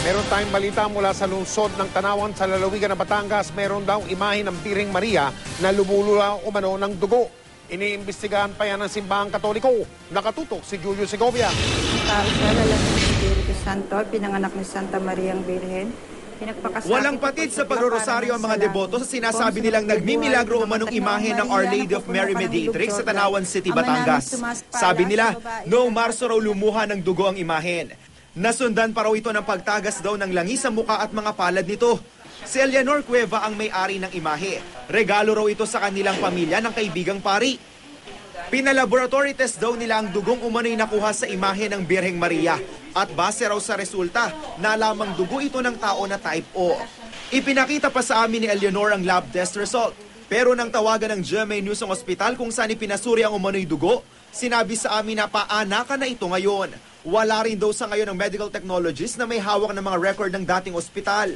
Meron tayong balita mula sa lungsod ng Tanawan sa lalawigan ng Batangas. Meron daw imahe ng Birheng Maria na lumulula umano ng dugo. Iniimbestigahan pa yan ng simbahang Katoliko. Nakatutok si Julio Segovia. Tao siya, lalaki ni Espiritu Santo, pinanganak ni Santa Maria ang Birhen. Walang patid sa pagrorosaryo ang mga deboto sa sinasabi nilang nagmimilagro umanong imahe ng Our Lady of Mary Mediatrix sa Tanawan City, Batangas. Sabi nila, noong Marso raw lumuha ng dugo ang imahen. Nasundan pa raw ito ng pagtagas daw ng langis sa muka at mga palad nito. Si Eleanor Cueva ang may-ari ng imahe. Regalo raw ito sa kanilang pamilya ng kaibigang pari. Pinalaboratory test daw nila ang dugong umano'y nakuha sa imahe ng Birheng Maria. At base raw sa resulta, nalamang dugo ito ng tao na type O. Ipinakita pa sa amin ni Eleanor ang lab test result. Pero nang tawagan ng GMA News ang ospital kung saan ipinasuri ang umano'y dugo, sinabi sa amin na paanakan na ito ngayon. Wala rin daw sa ngayon ng medical technologists na may hawak ng mga record ng dating ospital.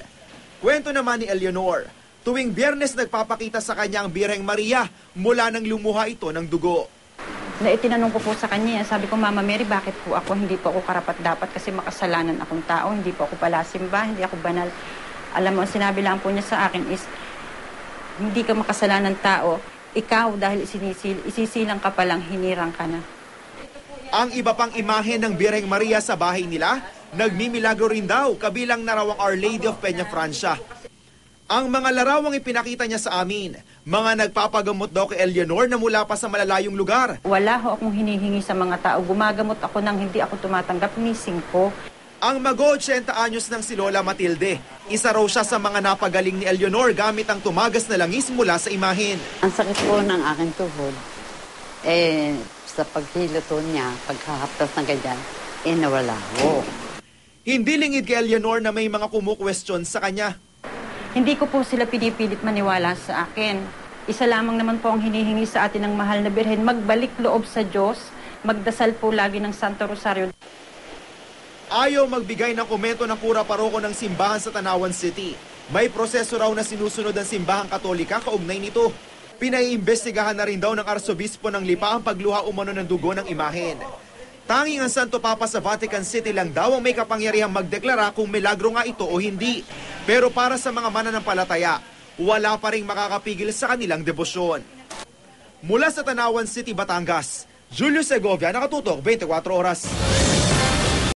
Kwento naman ni Eleanor, tuwing Biyernes nagpapakita sa kanya ang Birheng Maria mula nang lumuha ito ng dugo. Na itinanong ko po sa kanya, sabi ko, Mama Mary, bakit po ako, hindi po ako karapat-dapat kasi makasalanan akong tao, hindi po ako palasimba, hindi ako banal. Alam mo, sinabi lang po niya sa akin is, hindi ka makasalanan tao, ikaw dahil isisilang ka palang, hinirang ka na. Ang iba pang imahe ng Birheng Maria sa bahay nila, nagmimilagro rin daw kabilang na raw ang Our Lady of Peña Francia. Ang mga larawang ipinakita niya sa amin, mga nagpapagamot daw kay Eleanor na mula pa sa malalayong lugar. Wala ho akong hinihingi sa mga tao, gumagamot ako nang hindi ako tumatanggap, missing ko. Ang mag-80 anyos ng si Lola Matilde, isa raw siya sa mga napagaling ni Eleanor gamit ang tumagas na langis mula sa imahen. Ang sakit po ng aking tuhod, sa paghiluto niya, pagkahaptas ng ganyan, nawala ko. Hindi lingid kay Eleanor na may mga kumukwestiyon sa kanya. Hindi ko po sila pinipilit maniwala sa akin. Isa lamang naman po ang hinihingi sa atin ng mahal na Birhen, magbalik loob sa Diyos, magdasal po lagi ng Santo Rosario. Ayaw magbigay ng komento ng pura paroko ng simbahan sa Tanawan City. May proseso raw na sinusunod ang simbahang Katolika kaugnay nito. Pinaiimbestigahan na rin daw ng Arsobispo ng Lipa ang pagluha umano ng dugo ng imahen. Tanging ang Santo Papa sa Vatican City lang daw ang may kapangyarihang magdeklara kung milagro nga ito o hindi. Pero para sa mga mananampalataya, wala pa ring makakapigil sa kanilang debosyon. Mula sa Tanawan City, Batangas, Julio Segovia, Nakatutok, 24 Oras.